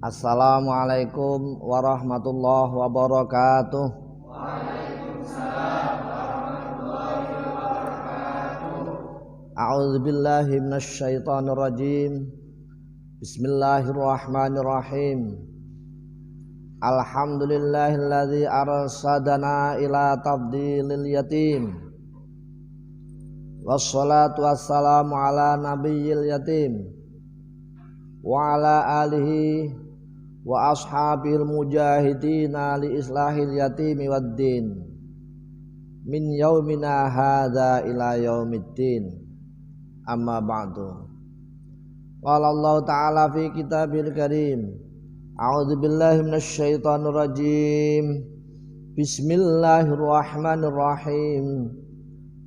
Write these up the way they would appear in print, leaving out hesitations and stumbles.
Assalamualaikum warahmatullahi wabarakatuh. Waalaikumsalam warahmatullahi wabarakatuh. A'udzu billahi minasy syaithanir rajim. Bismillahirrahmanirrahim. Alhamdulillahilladzi arsadana ila tafdilil yatim. Wassalatu wassalamu ala nabiyyil yatim wa ala alihi wa ashabil mujahidina li islahil yatimi waddin min yaumina hadza ila yaumiddin, amma ba'du. Qala Allah ta'ala fi kitabil karim, a'udzu billahi minasy syaithanir rajim, bismillahirrahmanirrahim.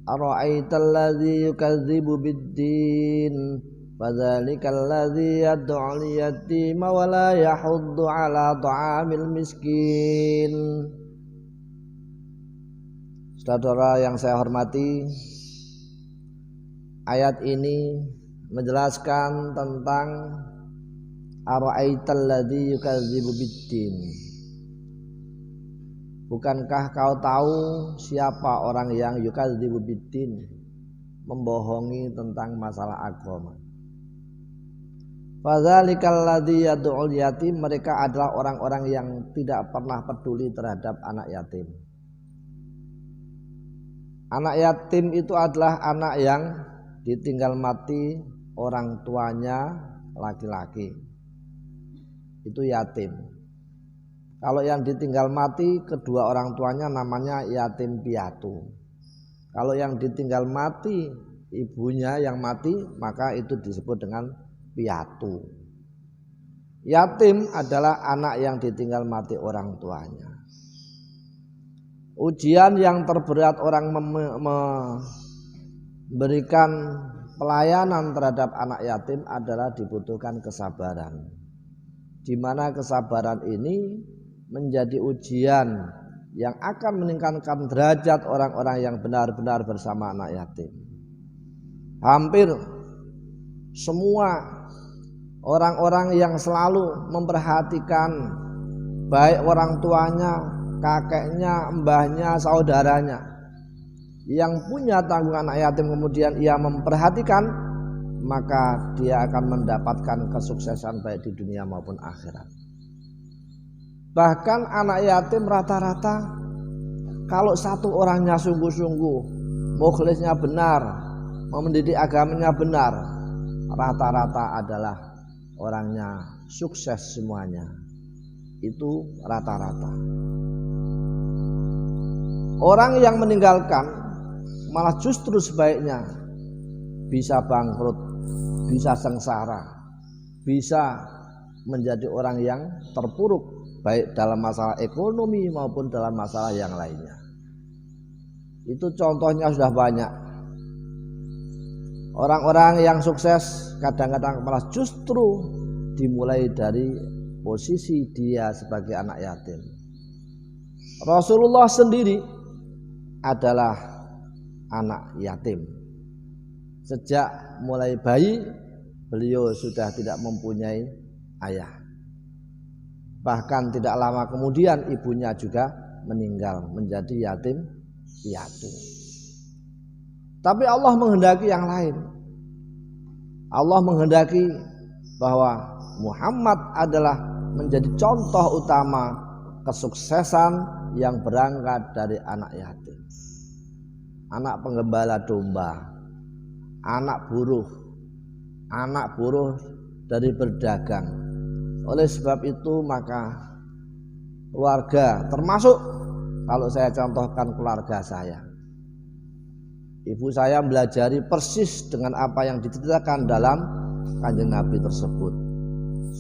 Ara'aital ladzi yukadzibu bid-din fadzalikal ladzi yad'ul yatima wa la yahuddu 'ala ta'amil miskin. Saudara yang saya hormati, ayat ini menjelaskan tentang ara'aital ladzi yukadzibu bid-din. Bukankah kau tahu siapa orang yang yukadzibu bid-din, membohongi tentang masalah agama? Fadzalikal ladzi yad'ul yatim, mereka adalah orang-orang yang tidak pernah peduli terhadap anak yatim. Anak yatim itu adalah anak yang ditinggal mati orang tuanya laki-laki. Itu yatim. Kalau yang ditinggal mati kedua orang tuanya namanya yatim piatu. Kalau yang ditinggal mati ibunya yang mati, maka itu disebut dengan piatu. Yatim adalah anak yang ditinggal mati orang tuanya. Ujian yang terberat orang memberikan pelayanan terhadap anak yatim adalah dibutuhkan kesabaran. Di mana kesabaran ini menjadi ujian yang akan meningkatkan derajat orang-orang yang benar-benar bersama anak yatim. Hampir semua orang-orang yang selalu memperhatikan baik orang tuanya, kakeknya, mbahnya, saudaranya yang punya tanggungan anak yatim, kemudian ia memperhatikan, maka dia akan mendapatkan kesuksesan baik di dunia maupun akhirat. Bahkan anak yatim rata-rata kalau satu orangnya sungguh-sungguh, mukhlisnya benar, mendidik agamanya benar, rata-rata adalah orangnya sukses semuanya. Itu rata-rata. Orang yang meninggalkan malah justru sebaiknya bisa bangkrut, bisa sengsara, bisa menjadi orang yang terpuruk baik dalam masalah ekonomi maupun dalam masalah yang lainnya. Itu contohnya sudah banyak. Orang-orang yang sukses kadang-kadang malah justru dimulai dari posisi dia sebagai anak yatim. Rasulullah sendiri adalah anak yatim. Sejak mulai bayi beliau sudah tidak mempunyai ayah. Bahkan tidak lama kemudian ibunya juga meninggal menjadi yatim piatu. Tapi Allah menghendaki yang lain. Allah menghendaki bahwa Muhammad adalah menjadi contoh utama kesuksesan yang berangkat dari anak yatim. Anak penggembala domba, anak buruh dari berdagang. Oleh sebab itu maka keluarga, termasuk kalau saya contohkan keluarga saya, ibu saya belajari persis dengan apa yang diceritakan dalam Kanjeng Nabi tersebut.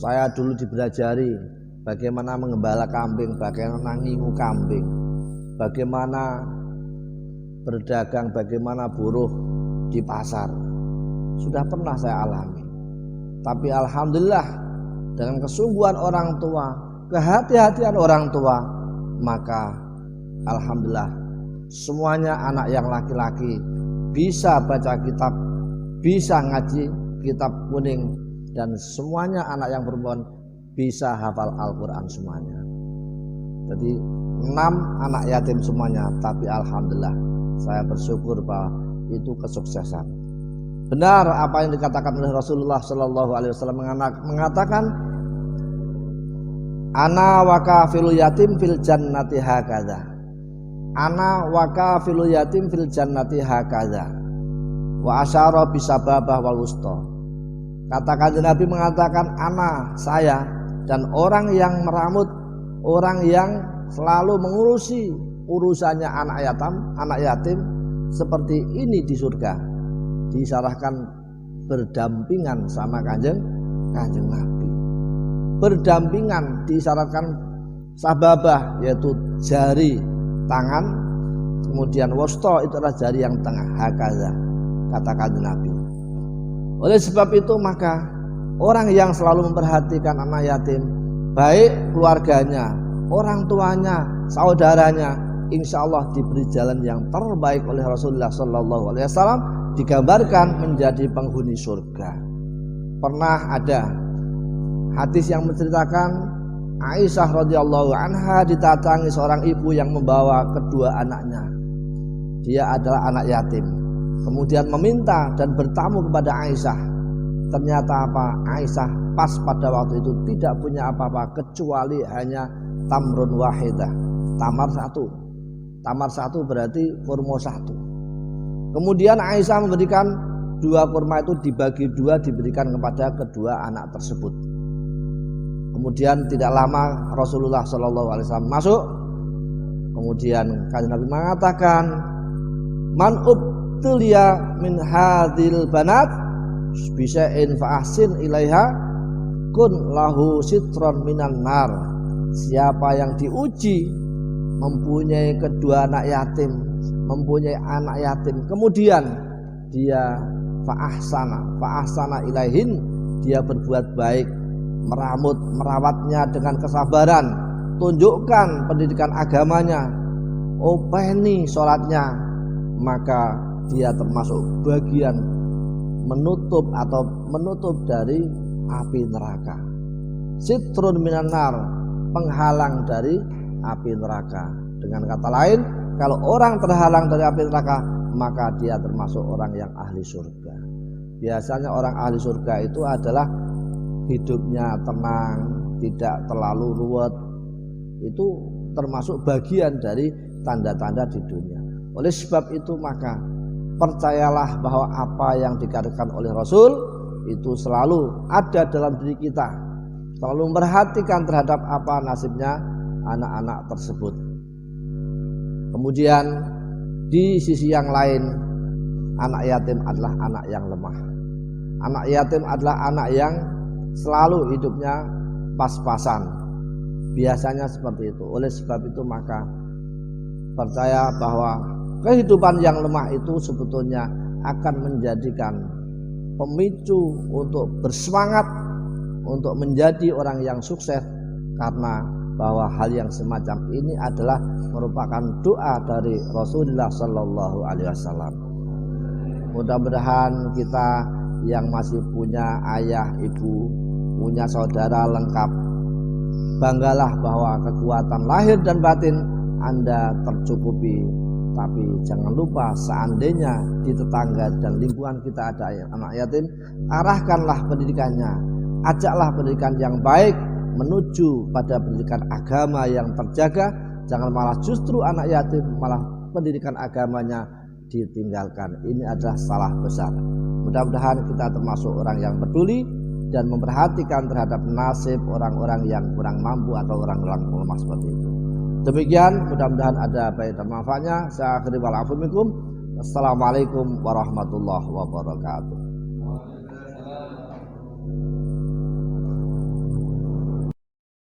Saya dulu dibelajari bagaimana mengembala kambing, bagaimana ngingu kambing, bagaimana berdagang, bagaimana buruh di pasar. Sudah pernah saya alami. Tapi alhamdulillah dengan kesungguhan orang tua, kehati-hatian orang tua, maka alhamdulillah semuanya anak yang laki-laki bisa baca kitab, bisa ngaji kitab kuning, dan semuanya anak yang perempuan bisa hafal Al-Quran semuanya. Jadi 6 anak yatim semuanya, tapi alhamdulillah saya bersyukur bahwa itu kesuksesan. Benar apa yang dikatakan oleh Rasulullah Shallallahu Alaihi Wasallam mengatakan, ana wa kafilul yatim fil jannati hakadha. Ana wa kafilul yatim fil jannati hakadha. Wa asyara bisababah wal wusta. Kata Nabi mengatakan, ana, saya, dan orang yang meramut, orang yang selalu mengurusi urusannya anak yatim seperti ini di surga. Diisyaratkan berdampingan sama kanjeng Nabi. Berdampingan diisyaratkan sababah, yaitu jari tangan, kemudian wusta itu adalah jari yang tengah, hakaza, kata kanjeng Nabi. Oleh sebab itu maka orang yang selalu memperhatikan anak yatim, baik keluarganya, orang tuanya, saudaranya, insya Allah diberi jalan yang terbaik oleh Rasulullah Sallallahu Alaihi Wasallam, digambarkan menjadi penghuni surga. Pernah ada hadis yang menceritakan Aisyah radhiyallahu anha didatangi seorang ibu yang membawa kedua anaknya. Dia adalah anak yatim. Kemudian meminta dan bertamu kepada Aisyah. Ternyata apa? Aisyah pas pada waktu itu tidak punya apa-apa kecuali hanya tamrun wahidah, tamar satu. Tamar satu berarti kurma satu. Kemudian Aisyah memberikan 2 kurma itu dibagi 2 diberikan kepada kedua anak tersebut. Kemudian tidak lama Rasulullah SAW masuk. Kemudian kanjeng Nabi mengatakan, man ubtuliya min hadil banat bisa'in fa'ahsin ilaiha kun lahu sitron minan nar. Siapa yang diuji mempunyai kedua anak yatim, mempunyai anak yatim, kemudian dia fa'ahsana ilaihin, dia berbuat baik, merawatnya dengan kesabaran, tunjukkan pendidikan agamanya, openi sholatnya, maka dia termasuk bagian menutup dari api neraka. Sitrun minan nar, penghalang dari api neraka. Dengan kata lain, kalau orang terhalang dari api neraka, maka dia termasuk orang yang ahli surga. Biasanya orang ahli surga itu adalah hidupnya tenang, tidak terlalu ruwet. Itu termasuk bagian dari tanda-tanda di dunia. Oleh sebab itu maka percayalah bahwa apa yang dikatakan oleh Rasul itu selalu ada dalam diri kita. Selalu memperhatikan terhadap apa nasibnya anak-anak tersebut. Kemudian di sisi yang lain, anak yatim adalah anak yang lemah. Anak yatim adalah anak yang selalu hidupnya pas-pasan. Biasanya seperti itu. Oleh sebab itu maka percaya bahwa kehidupan yang lemah itu sebetulnya akan menjadikan pemicu untuk bersemangat untuk menjadi orang yang sukses, karena bahwa hal yang semacam ini adalah merupakan doa dari Rasulullah Sallallahu Alaihi Wasallam. Mudah-mudahan kita yang masih punya ayah, ibu, punya saudara lengkap, banggalah bahwa kekuatan lahir dan batin Anda tercukupi. Tapi jangan lupa, seandainya di tetangga dan lingkungan kita ada anak yatim, arahkanlah pendidikannya, ajaklah pendidikan yang baik menuju pada pendidikan agama yang terjaga. Jangan malah justru anak yatim malah pendidikan agamanya ditinggalkan. Ini adalah salah besar. Mudah-mudahan kita termasuk orang yang peduli dan memperhatikan terhadap nasib orang-orang yang kurang mampu atau orang-orang lemah seperti itu. Demikian, mudah-mudahan ada baik dan manfaatnya. Saya akhiri wal afu minkum. Assalamualaikum warahmatullahi wabarakatuh.